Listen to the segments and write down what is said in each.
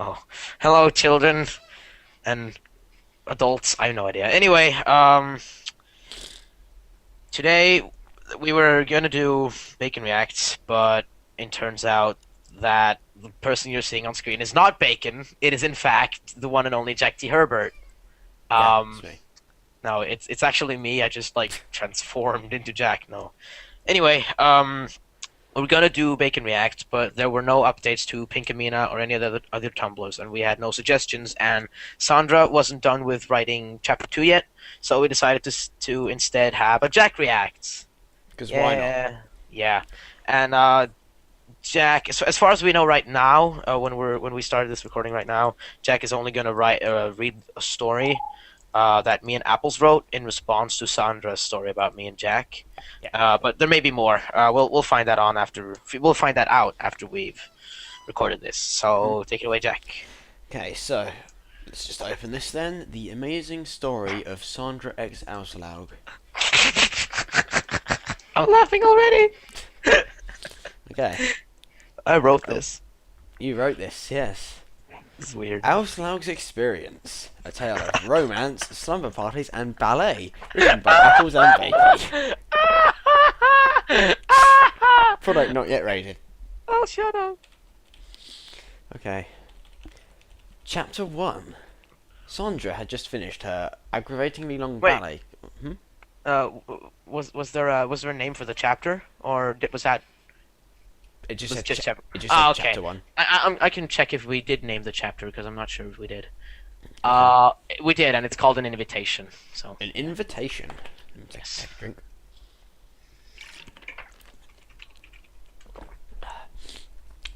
Oh, hello, children and adults. I have no idea. Anyway, today we were gonna do Bacon Reacts, but it turns out that the person you're seeing on screen is not Bacon. It is in fact the one and only JackTHerbert. Yeah, it's Um, me. no, it's actually me. I just like transformed into Jack. No. Anyway, we are gonna do Bacon React, but there were no updates to Pinkamena or any of the other tumblers, and we had no suggestions. And Sandra wasn't done with writing chapter 2 yet, so we decided to instead have a Jack Reacts. Because why not? Yeah, yeah. And Jack, so as far as we know right now, when we started this recording right now, Jack is only gonna read a story that me and Apples wrote in response to Sandra's story about me and Jack. Yeah. But there may be more. We'll find that on after we'll find that out after we've recorded this. So take it away, Jack. Okay, so let's just open this then. The amazing story of Sandra X Auslaug. I'm laughing already. Okay. I wrote Oh, this. you wrote this, yes. It's weird. Auslaug's Experience. A tale of romance, slumber parties, and ballet. Written by Apples and Bacon. Product not yet rated. Oh, shut up. Okay. Chapter 1. Sandra had just finished her aggravatingly long Wait. ballet. Hmm? Was there a name for the chapter, or was that It just was it said just chapter? it just said Ah, okay. chapter 1. I can check if we did name the chapter because I'm not sure if we did. We did, and it's called an invitation. So An invitation. yes. Take a drink.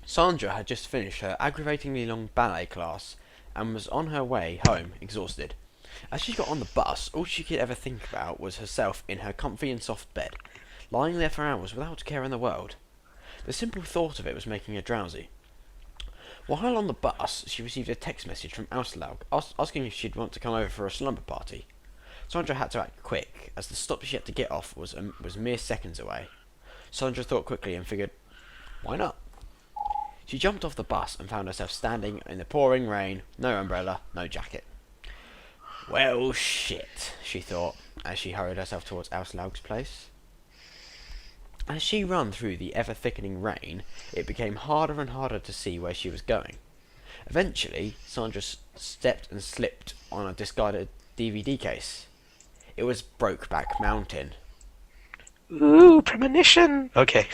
Sandra had just finished her aggravatingly long ballet class and was on her way home, exhausted. As she got on the bus, all she could ever think about was herself in her comfy and soft bed, lying there for hours without a care in the world. The simple thought of it was making her drowsy. While on the bus, she received a text message from Áslaug asking if she'd want to come over for a slumber party. Sandra had to act quick, as the stop she had to get off was mere seconds away. Sandra thought quickly and figured, why not? She jumped off the bus and found herself standing in the pouring rain, no umbrella, no jacket. Well, shit, she thought, as she hurried herself towards Auslaug's place. As she ran through the ever-thickening rain, it became harder and harder to see where she was going. Eventually, Sandra stepped and slipped on a discarded DVD case. It was Brokeback Mountain. Ooh, premonition. Okay.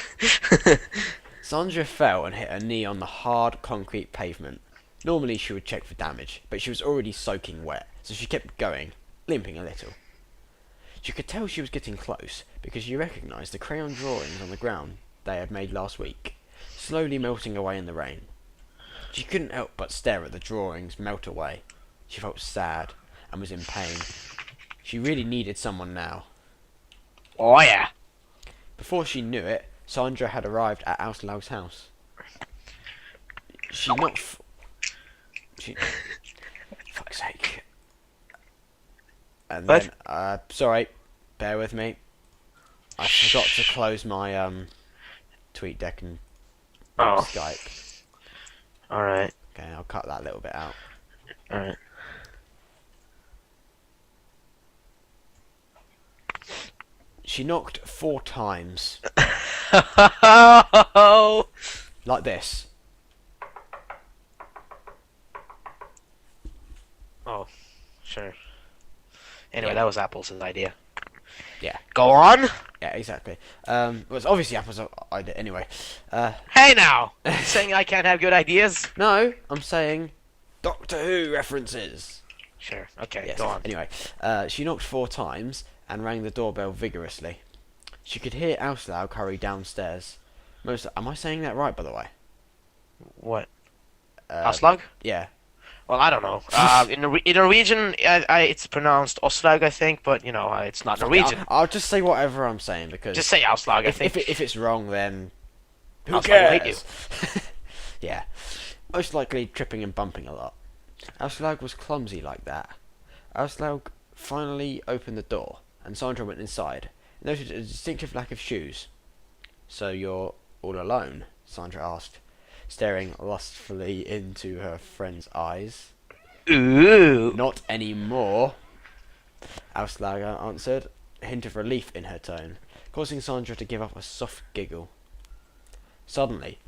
Sandra fell and hit her knee on the hard concrete pavement. Normally she would check for damage, but she was already soaking wet, so she kept going, limping a little. She could tell she was getting close, because she recognised the crayon drawings on the ground they had made last week, slowly melting away in the rain. She couldn't help but stare at the drawings melt away. She felt sad, and was in pain. She really needed someone now. Oh yeah. Before she knew it, Sandra had arrived at Auslaug's house. She knocked... She... Fuck's sake. And What? then, sorry, bear with me. I forgot to close my, TweetDeck and Oh. Skype. All right. Okay, I'll cut that little bit out. All right. She knocked 4 times. Oh. Like this. Oh, sure. Anyway, Yeah. that was Apple's idea. Yeah. Go on. Yeah, exactly. Well, it's obviously Apple's idea. Anyway. Hey now, you saying I can't have good ideas? No, I'm saying Doctor Who references. Sure. Okay. Yes. Go on. Anyway, she knocked 4 times and rang the doorbell vigorously. She could hear Auslaug hurry downstairs. Am I saying that right, by the way? What? Uh, Áslaug? yeah. Well, I don't know. In Norwegian, it's pronounced Åslaug, I think, but you know, it's not Norwegian. I'll just say whatever I'm saying because Just say Áslaug, I think. if it's wrong, then who Áslaug will hate you. cares? Yeah. Most likely tripping and bumping a lot. Auslaug was clumsy like that. Auslaug finally opened the door, and Sandra went inside. Noted a distinctive lack of shoes. So you're all alone? Sandra asked. staring lustfully into her friend's eyes. Ooh. Not anymore, Áslaug answered, a hint of relief in her tone, causing Sandra to give up a soft giggle. Suddenly,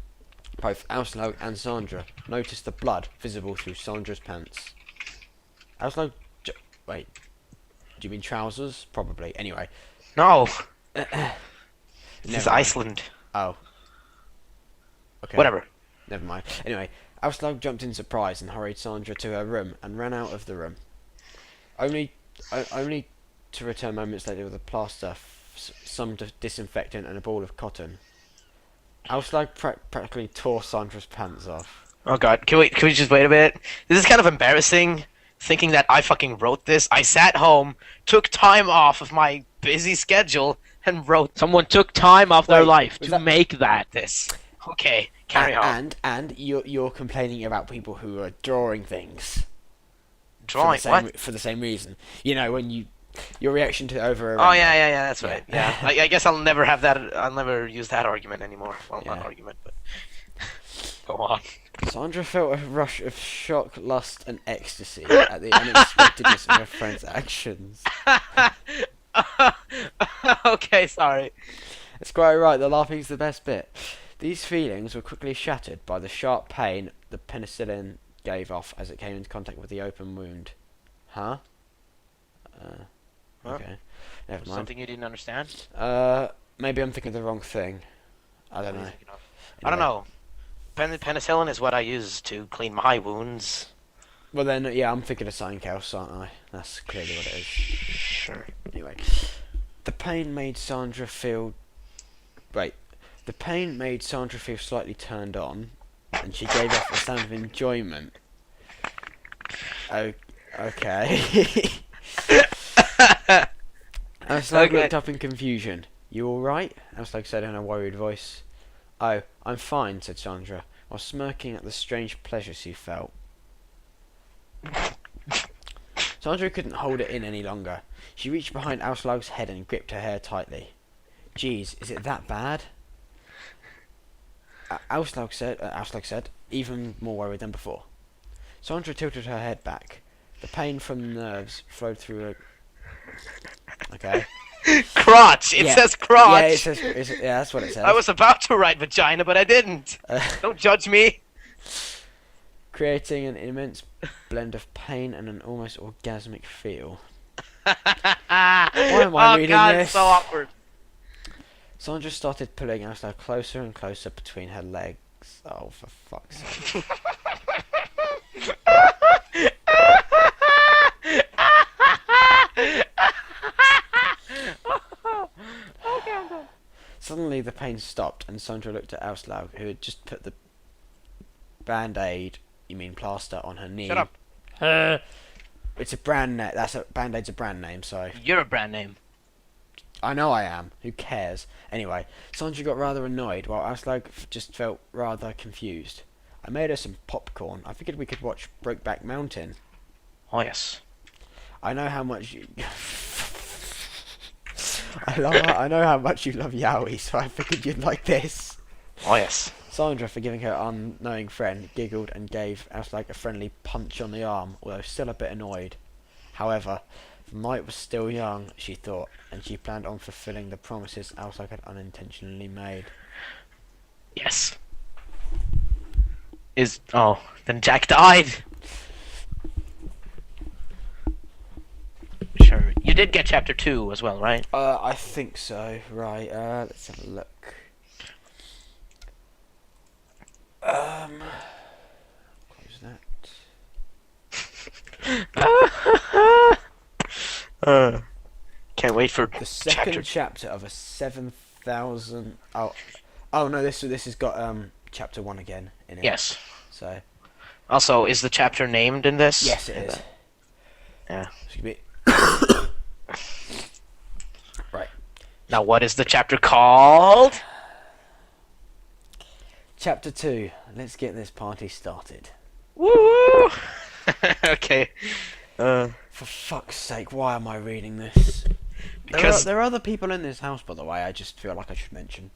both Áslaug and Sandra noticed the blood visible through Sandra's pants. Áslaug... Wait. Do you mean trousers? Probably. Anyway. No. This Never is mind. Iceland. Oh. Okay. Whatever. Never mind. Anyway, Áslaug jumped in surprise and hurried Sandra to her room and ran out of the room. Only to return moments later with a plaster, some disinfectant and a ball of cotton. Áslaug practically tore Sandra's pants off. Oh god, can we just wait a bit? This is kind of embarrassing, thinking that I fucking wrote this. I sat home, took time off of my busy schedule, and wrote. Someone took time off their Wait, life was to that- make this. Okay, carry on. And you're complaining about people who are drawing things. Drawing what? For the same reason. You know, when your reaction to over. Oh yeah, that's right. Yeah. Yeah, I guess I'll never have that. I'll never use that argument anymore. Well, not Yeah. argument, but go on. Sandra felt a rush of shock, lust, and ecstasy at the unexpectedness of her friend's actions. Okay, sorry. It's quite right. The laughing's the best bit. These feelings were quickly shattered by the sharp pain the penicillin gave off as it came into contact with the open wound. Huh? Huh? Okay. Never mind. Something you didn't understand? Maybe I'm thinking of the wrong thing. I don't know. I don't Anyway. know. Penicillin is what I use to clean my wounds. Well then, yeah, I'm thinking of something else, aren't I? That's clearly what it is. Sure. Anyway, the pain made Sandra feel... Wait. The pain made Sandra feel slightly turned on, and she gave off a sound of enjoyment. Okay. Áslaug Okay. looked up in confusion. You alright? Áslaug said in a worried voice. Oh, I'm fine, said Sandra, while smirking at the strange pleasure she felt. Sandra couldn't hold it in any longer. She reached behind Áslaug's head and gripped her hair tightly. Geez, is it that bad? Áslaug said, even more worried than before. Sandra tilted her head back. The pain from the nerves flowed through her... Okay. Crotch! It Yeah. says crotch! Yeah, yeah, that's what it says. I was about to write vagina, but I didn't. Don't judge me. Creating an immense blend of pain and an almost orgasmic feel. Why am I reading God, this? It's so awkward. Sandra started pulling Áslaug closer and closer between her legs. Oh, for fuck's sake. Suddenly the pain stopped and Sandra looked at Áslaug, who had just put the band-aid, you mean plaster, on her knee. Shut up. It's a brand name. Band-aid's a brand name, so... You're a brand name. I know I am. Who cares? Anyway, Sandra got rather annoyed, while Áslaug just felt rather confused. I made her some popcorn. I figured we could watch Brokeback Mountain. Oh, yes. I know how much you... I know how much you love yaoi, so I figured you'd like this. Oh, yes. Sandra, forgiving her unknowing friend, giggled and gave Áslaug a friendly punch on the arm, although still a bit annoyed. However, the night was still young, she thought, and she planned on fulfilling the promises Áslaug had unintentionally made. Yes. Then Jack died. Sure. You did get chapter 2 as well, right? I think so. Right. Let's have a look. Close that. Can't wait for The second chapter of a 7,000. Oh no! This has got chapter 1 again in it. Yes. So. Also, is the chapter named in this? Yes, it is. Yeah. Excuse me. Right. Now, what is the chapter called? Chapter 2. Let's get this party started. Woo! Okay. For fuck's sake, why am I reading this? Because There are other people in this house, by the way. I just feel like I should mention.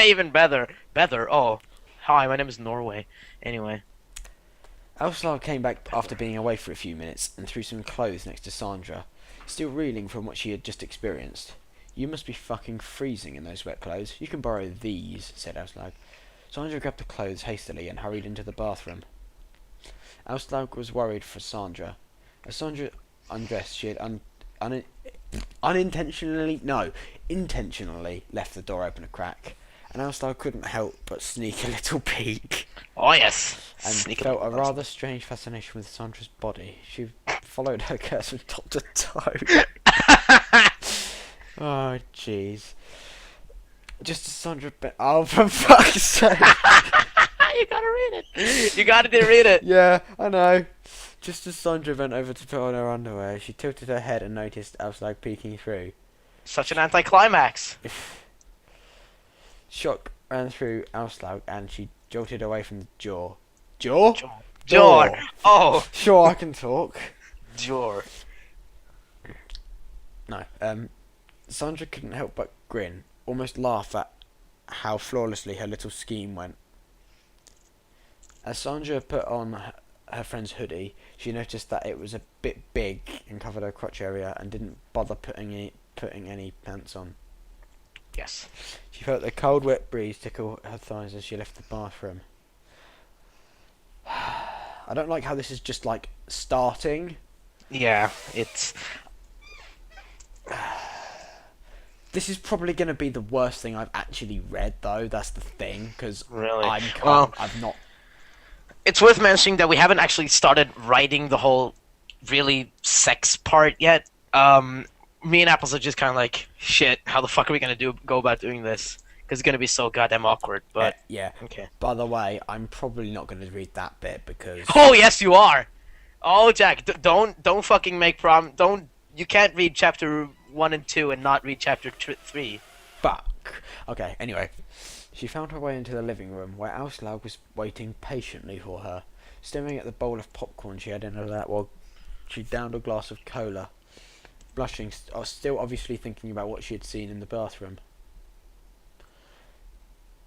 even better. Oh, Hi, my name is Norway. Anyway. Áslaug came back after being away for a few minutes and threw some clothes next to Sandra, still reeling from what she had just experienced. You must be fucking freezing in those wet clothes. You can borrow these, said Áslaug. Sandra grabbed the clothes hastily and hurried into the bathroom. Áslaug was worried for Sandra. As Sandra undressed, she had intentionally left the door open a crack, and Áslaug couldn't help but sneak a little peek. Oh yes. And Sneaky felt a little rather strange fascination with Sandra's body. She followed her curse from top to toe. Oh, jeez. Just as Sandra oh, for fuck's sake. You gotta read it. You gotta read it. Yeah, I know. Just as Sandra bent over to put on her underwear, she tilted her head and noticed Áslaug peeking through. Such an anticlimax. Shock ran through Áslaug and she jolted away from the jaw. Jaw? Jor. Oh. Sure, I can talk. Jor. No. Sandra couldn't help but grin, almost laugh at how flawlessly her little scheme went. As Sandra put on her friend's hoodie, she noticed that it was a bit big and covered her crotch area and didn't bother putting any pants on. Yes. She felt the cold, wet breeze tickle her thighs as she left the bathroom. I don't like how this is just like starting. Yeah, it's. This is probably going to be the worst thing I've actually read, though. That's the thing, because Really? I've not. It's worth mentioning that we haven't actually started writing the whole really sex part yet. Me and Apples are just kind of like, shit, how the fuck are we gonna go about doing this? Because it's gonna be so goddamn awkward. But yeah. okay. By the way, I'm probably not going to read that bit because. Oh yes, you are. Oh Jack, don't fucking make don't. You can't read chapter 1 and 2 and not read chapter 3. Fuck. Okay. Anyway, she found her way into the living room where Áslaug was waiting patiently for her, staring at the bowl of popcorn she had in her lap while she downed a glass of cola, blushing, still obviously thinking about what she had seen in the bathroom.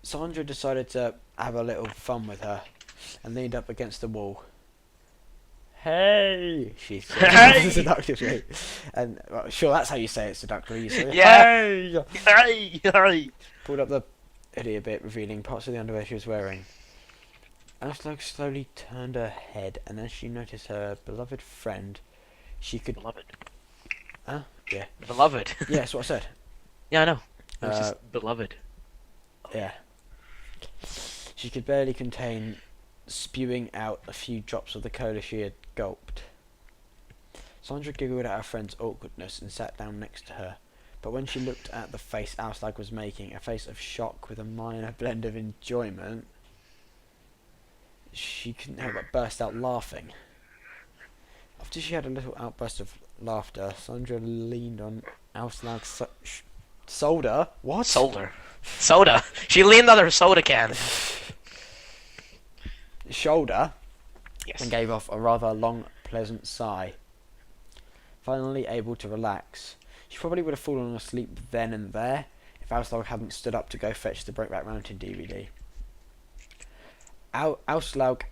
Sandra decided to have a little fun with her and leaned up against the wall. Hey, she said, Hey! seductively, and well, sure, that's how you say it seductively. You say, Yeah. hey! Hey. Pulled up the hoodie a bit, revealing parts of the underwear she was wearing. Áslaug slowly turned her head, and as she noticed her beloved friend, she could. Beloved. Huh? Yeah. Beloved. Yeah, that's what I said. Yeah, I know. It was just beloved. Yeah. She could barely contain spewing out a few drops of the cola she had gulped. Sandra giggled at her friend's awkwardness and sat down next to her, but when she looked at the face Áslaug was making, a face of shock with a minor blend of enjoyment, she couldn't help but burst out laughing. After she had a little outburst of laughter, Sandra leaned on Áslaug's shoulder. What? Soda. She leaned on her soda can. Shoulder. Yes. And gave off a rather long, pleasant sigh. Finally able to relax. She probably would have fallen asleep then and there if Áslaug hadn't stood up to go fetch the Brokeback Mountain DVD. Áslaug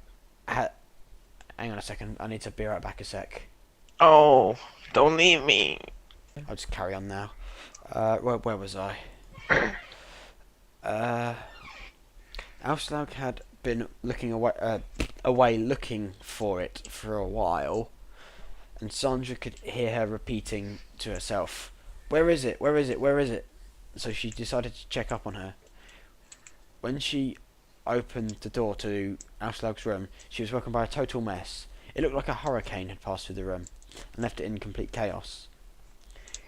had... Hang on a second, I need to be right back a sec. Oh, don't leave me. I'll just carry on now. Where was I? Áslaug had been looking away looking for it for a while, and Sandra could hear her repeating to herself, "Where is it? Where is it? Where is it?" So she decided to check up on her. When she opened the door to Áslaug's room, she was welcomed by a total mess. It looked like a hurricane had passed through the room and left it in complete chaos.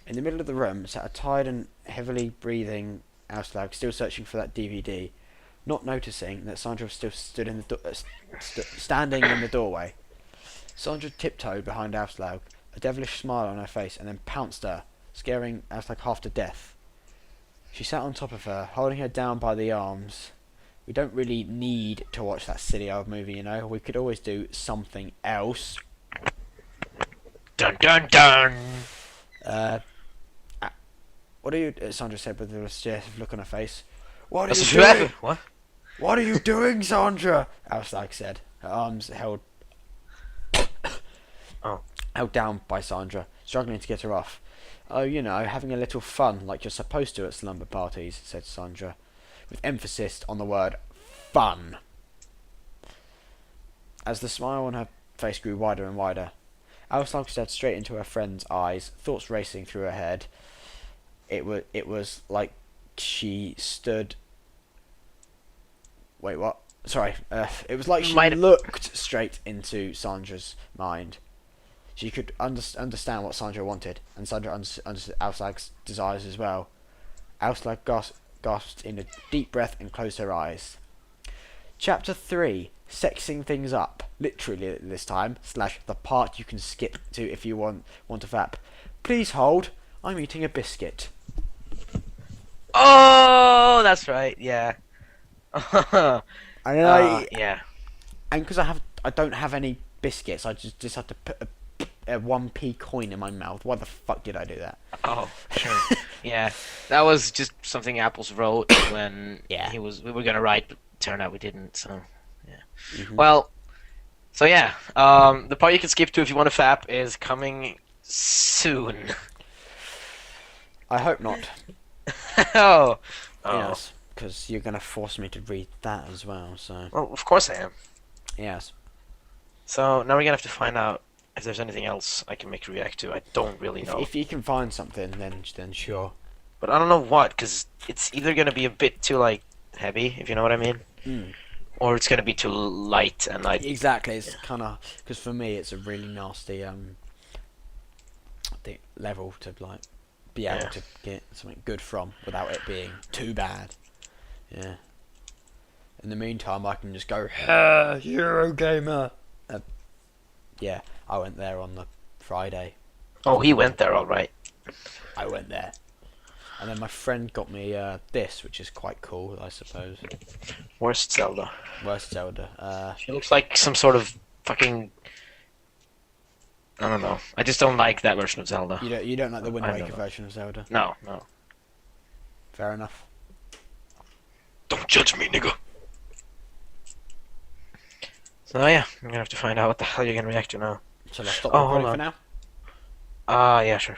In the middle of the room sat a tired and heavily breathing Áslaug, still searching for that DVD, not noticing that Sandra was still standing in the doorway. Sandra tiptoed behind Áslaug, a devilish smile on her face, and then pounced her, scaring Áslaug half to death. She sat on top of her, holding her down by the arms. We don't really need to watch that silly old movie, you know. We could always do something else. Dun dun dun. What are you... Sandra said with a suggestive look on her face. What are That's you doing? What? What are you doing, Sandra? Áslaug said, her arms Oh. held down by Sandra, struggling to get her off. Oh, you know, having a little fun like you're supposed to at slumber parties, said Sandra, with emphasis on the word fun. As the smile on her face grew wider and wider, Áslaug stared straight into her friend's eyes, thoughts racing through her head. It was like she stood... Wait, what? Sorry. It was like she looked straight into Sandra's mind. She could understand what Sandra wanted, and Sandra understood Áslaug's desires as well. Áslaug gasped in a deep breath and closed her eyes. Chapter 3. Sexing things up. Literally this time. / the part you can skip to if you want to fap. Please hold. I'm eating a biscuit. Oh, that's right. Yeah. Yeah. And because I don't have any biscuits, I just had to put a 1p coin in my mouth. Why the fuck did I do that? Oh, sure. Yeah, that was just something Apples wrote when we were gonna write, but turned out we didn't. So yeah. Mm-hmm. Well, so yeah, the part you can skip to if you want to fap is coming soon. I hope not. Oh. Yes, because you're gonna force me to read that as well. So. Well, of course I am. Yes. So now we're gonna have to find out if there's anything else I can make you react to. I don't really know. If you can find something, then sure. But I don't know what, because it's either gonna be a bit too like heavy, if you know what I mean, or it's gonna be too light and like. Exactly, it's kind of because for me it's a really nasty level to like be able to get something good from without it being too bad. Yeah. In the meantime, I can just go, Eurogamer. Yeah, I went there on the Friday. Oh, he went there, all right. I went there. And then my friend got me this, which is quite cool, I suppose. Worst Zelda. Worst Zelda. She looks like some sort of fucking... I don't know. I just don't like that version of Zelda. You don't like the Wind Waker version of Zelda? No. Fair enough. Don't judge me, nigga. So yeah, I'm gonna have to find out what the hell you're gonna react to now. Shall I stop recording for now? Yeah, sure.